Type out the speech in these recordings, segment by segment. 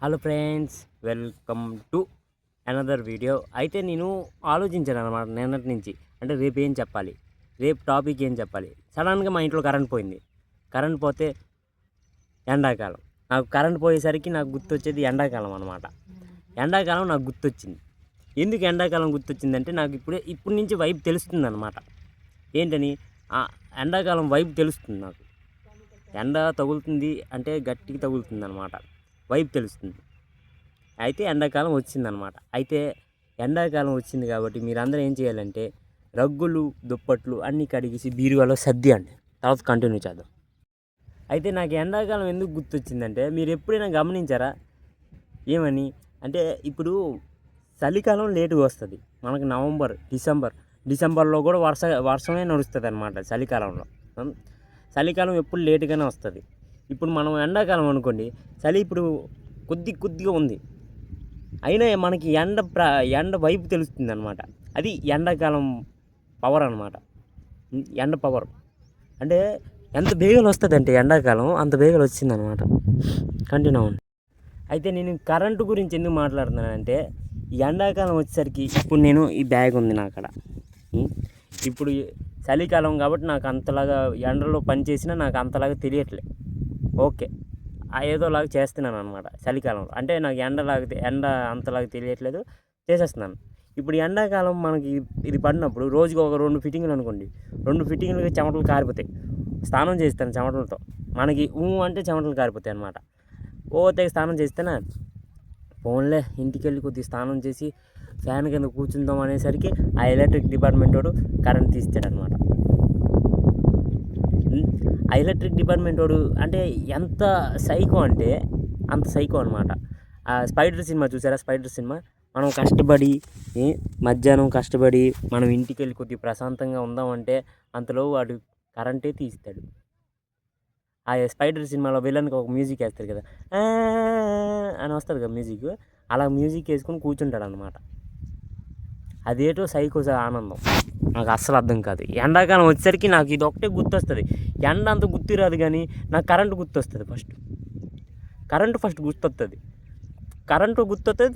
Hello friends, welcome to another video. అయితే నేను ఆలోచించాను అనమాట నిన్నటి నుంచి. అంటే రేపు ఏం చెప్పాలి, రేపు టాపిక్ ఏం చెప్పాలి. సడన్గా మా ఇంట్లో కరెంట్ పోయింది. కరెంట్ పోతే ఎండాకాలం. నాకు కరెంట్ పోయేసరికి నాకు గుర్తొచ్చేది ఎండాకాలం అనమాట. ఎండాకాలం నాకు గుర్తొచ్చింది. ఎందుకు ఎండాకాలం గుర్తొచ్చిందంటే నాకు ఇప్పటి నుంచి వైబ్ తెలుస్తుంది అనమాట. ఏంటని ఎండాకాలం వైబ్ తెలుస్తుంది నాకు. ఎండ తగులుతుంది అంటే గట్టిగా తగులుతుంది అనమాట, వైబ్ తెలుస్తుంది. అయితే ఎండాకాలం వచ్చిందనమాట. అయితే ఎండాకాలం వచ్చింది కాబట్టి మీరందరూ ఏం చేయాలంటే రగ్గులు దుప్పట్లు అన్నీ కడిగేసి బీరువాలో సర్దియండి. తర్వాత కంటిన్యూ చేద్దాం. అయితే నాకు ఎండాకాలం ఎందుకు గుర్తొచ్చిందంటే, మీరు ఎప్పుడైనా గమనించారా ఏమని అంటే, ఇప్పుడు చలికాలం లేటుగా వస్తుంది మనకు. నవంబర్ డిసెంబర్లో కూడా వర్షమే నడుస్తుంది అనమాట చలికాలంలో. చలికాలం ఎప్పుడు లేటుగానే వస్తుంది. ఇప్పుడు మనం ఎండాకాలం అనుకోండి, చలి ఇప్పుడు కొద్దిగా ఉంది, అయినా మనకి ఎండ వైపు తెలుస్తుంది అనమాట. అది ఎండాకాలం పవర్ అనమాట. ఎండ పవర్ అంటే ఎంత బేగలు వస్తుంది అంటే ఎండాకాలం అంత బేగలు వచ్చిందనమాట. కంటిన్యూ అవ్వండి. అయితే నేను కరెంటు గురించి ఎందుకు మాట్లాడుతున్నానంటే, ఈ ఎండాకాలం వచ్చేసరికి ఇప్పుడు నేను ఈ బ్యాగ్ ఉంది నా అక్కడ. ఇప్పుడు చలికాలం కాబట్టి నాకు అంతలాగా ఎండలో పనిచేసినా నాకు అంతలాగా తెలియట్లేదు. ఓకే, ఏదోలాగా చేస్తున్నాను అనమాట చలికాలంలో. అంటే నాకు ఎండ అంతలాగా తెలియట్లేదు, చేసేస్తున్నాను. ఇప్పుడు ఎండాకాలం మనకి ఇది పడినప్పుడు రోజుకి ఒక 2 ఫిట్టింగ్లు అనుకోండి, 2 ఫిట్టింగ్లకి చెమటలు కారిపోతాయి. స్నానం చేస్తాను చెమటలతో, మనకి అంటే చెమటలు కారిపోతాయి అనమాట. స్నానం చేస్తేనే ఫోన్లే ఇంటికి వెళ్ళి కొద్దిగా స్నానం చేసి ఫ్యాన్ కింద కూర్చుందాం అనేసరికి ఆ ఎలక్ట్రిక్ డిపార్ట్మెంట్ వాడు కరెంట్ తీస్తాడనమాట. ఆ ఎలక్ట్రిక్ డిపార్ట్మెంట్ వాడు అంటే ఎంత సైకో అంటే అంత సైకో అనమాట. ఆ స్పైడర్ సినిమా చూసారా? స్పైడర్ సినిమా మనం కష్టపడి మధ్యాహ్నం కష్టపడి మనం ఇంటికి వెళ్ళి కొద్దిగా ప్రశాంతంగా ఉందామంటే అంతలో వాడు కరెంటే తీస్తాడు. ఆ స్పైడర్ సినిమాలో విలన్కి ఒక మ్యూజిక్ వేస్తారు కదా, అని వస్తుంది కదా మ్యూజిక్, అలా మ్యూజిక్ వేసుకొని కూర్చుంటాడు అనమాట. అదేటో సైకో ఆనందం నాకు అస్సలు అర్థం కాదు. ఎండాకాలం వచ్చేసరికి నాకు ఇది ఒకటే గుర్తొస్తుంది. ఎండ అంత గుర్తు రాదు కానీ నాకు కరెంటు గుర్తొస్తుంది. ఫస్ట్ గుర్తొస్తుంది.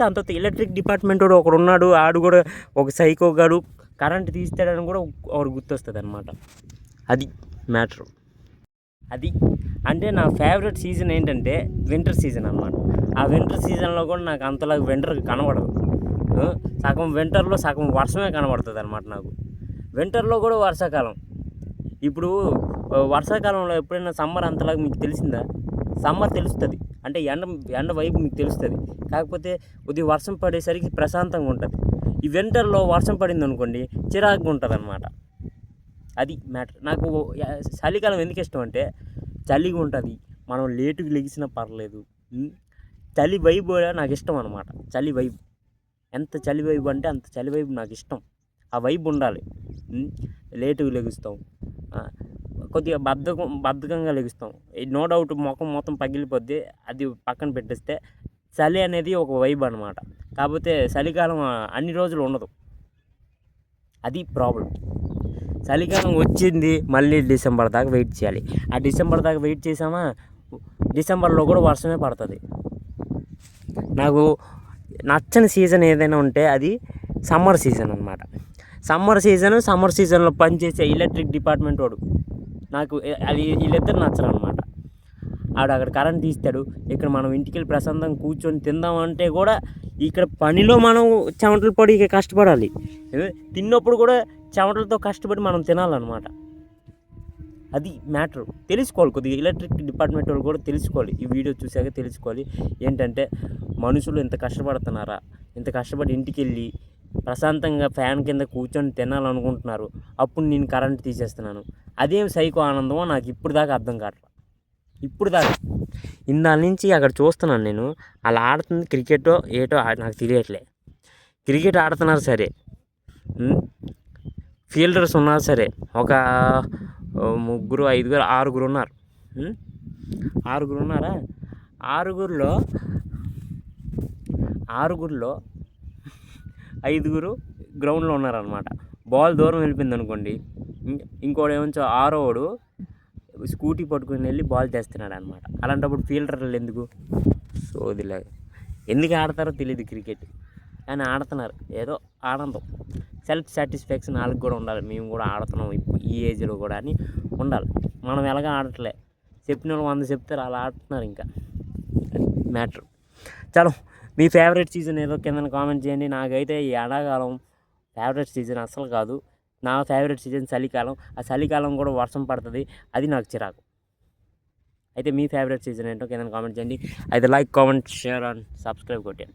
దాని తర్వాత ఎలక్ట్రిక్ డిపార్ట్మెంట్ వాడు ఒకడు ఉన్నాడు, ఆడు కూడా ఒక సైకో గాడు కరెంటు తీస్తాడని కూడా ఒకడు గుర్తొస్తుంది అనమాట. అది మ్యాటరు. అది అంటే నా ఫేవరెట్ సీజన్ ఏంటంటే వింటర్ సీజన్ అనమాట. ఆ వింటర్ సీజన్లో కూడా నాకు అంతలాగా వింటర్ కనబడదు. సగం వింటర్లో సగం వర్షమే కనబడుతుంది అనమాట నాకు. వింటర్లో కూడా వర్షాకాలం. ఇప్పుడు వర్షాకాలంలో ఎప్పుడైనా సమ్మర్ అంతలాగా మీకు తెలిసిందా? సమ్మర్ తెలుస్తుంది అంటే ఎండ వైపు మీకు తెలుస్తుంది, కాకపోతే కొద్దిగా వర్షం పడేసరికి ప్రశాంతంగా ఉంటుంది. ఈ వింటర్లో వర్షం పడింది అనుకోండి, చిరాకుగా ఉంటుంది అనమాట. అది మ్యాటర్. నాకు చలికాలం ఎందుకు ఇష్టం అంటే, చలిగా ఉంటుంది, మనం లేటుగా లెగిసినా పర్లేదు. చలి వైబ్ నాకు ఇష్టం అనమాట. చలి వైబ్ ఎంత చలి వైబ్ అంటే అంత చలి వైబ్ నాకు ఇష్టం. ఆ వైబ్ ఉండాలి. లేటుగా లెగుస్తాం, కొద్దిగా బద్ధకంగా లెగుస్తాం, నో డౌట్ ముఖం మొత్తం పగిలిపోద్ది. అది పక్కన పెట్టేస్తే చలి అనేది ఒక వైబ్ అనమాట. కాకపోతే చలికాలం అన్ని రోజులు ఉండదు, అది ప్రాబ్లం. చలికాలం వచ్చింది మళ్ళీ డిసెంబర్ దాకా వెయిట్ చేయాలి. ఆ డిసెంబర్ దాకా వెయిట్ చేసామా, డిసెంబర్లో కూడా వర్షమే పడుతుంది. నాకు నచ్చని సీజన్ ఏదైనా ఉంటే అది సమ్మర్ సీజన్ అనమాట. సమ్మర్ సీజన్లో పనిచేసే ఎలక్ట్రిక్ డిపార్ట్మెంట్ వాడు నాకు అది వీళ్ళిద్దరు నచ్చరు అనమాట. ఆడు అక్కడ కరెంట్ తీస్తాడు, ఇక్కడ మనం ఇంటికి వెళ్ళి ప్రశాంతంగా కూర్చొని తిందామంటే కూడా ఇక్కడ పనిలో మనం చెమటలు పడి కష్టపడాలి. తిన్నప్పుడు కూడా చెమటలతో కష్టపడి మనం తినాలన్నమాట. అది మ్యాటర్. తెలుసుకోవాలి కొద్దిగా, ఎలక్ట్రిక్ డిపార్ట్మెంట్ వాళ్ళు కూడా తెలుసుకోవాలి. ఈ వీడియో చూసాక తెలుసుకోవాలి ఏంటంటే, మనుషులు ఇంత కష్టపడుతున్నారా, ఇంత కష్టపడి ఇంటికి వెళ్ళి ప్రశాంతంగా ఫ్యాన్ కింద కూర్చొని తినాలనుకుంటున్నారు, అప్పుడు నేను కరెంట్ తీసేస్తున్నాను. అదేం సైకో ఆనందమో నాకు ఇప్పుడు దాకా అర్థం కావట్లేదు. ఇందాల నుంచి అక్కడ చూస్తున్నాను నేను, అలా ఆడుతుంది క్రికెటో ఏటో నాకు తెలియట్లే. క్రికెట్ ఆడుతున్నారు సరే, ఫీల్డర్స్ ఉన్నారు సరే, ఒక 3 5 6 ఉన్నారు. 6 ఉన్నారా? 6లో 5 గ్రౌండ్లో ఉన్నారనమాట. బాల్ దూరం వెళ్ళిపోయింది అనుకోండి, ఇంకోటి ఏమో 6వాడు స్కూటీ పట్టుకుని వెళ్ళి బాల్ తెస్తున్నాడు అనమాట. అలాంటప్పుడు ఫీల్డర్లు ఎందుకు? సోదిలాగా ఎందుకు ఆడతారో తెలియదు క్రికెట్, కానీ ఆడుతున్నారు. ఏదో ఆనందం, సెల్ఫ్ సాటిస్ఫాక్షన్ వాళ్ళకి కూడా ఉండాలి. మేము కూడా ఆడుతున్నాం ఇప్పుడు ఈ ఏజ్లో కూడా అని ఉండాలి. మనం ఎలాగ ఆడట్లే, చెప్పిన వాళ్ళు 100 చెప్తారు, అలా ఆడుతున్నారు. ఇంకా మ్యాటర్. చలో, మీ ఫేవరెట్ సీజన్ ఏదో కింద కామెంట్ చేయండి. నాకైతే ఈ ఎండాకాలం ఫేవరెట్ సీజన్ అసలు కాదు. నా ఫేవరెట్ సీజన్ చలికాలం. ఆ చలికాలం కూడా వర్షం పడుతుంది, అది నాకు చిరాకు. అయితే మీ ఫేవరెట్ సీజన్ ఏంటో కింద కామెంట్ చేయండి. అయితే like, comment, share and subscribe కొట్టండి.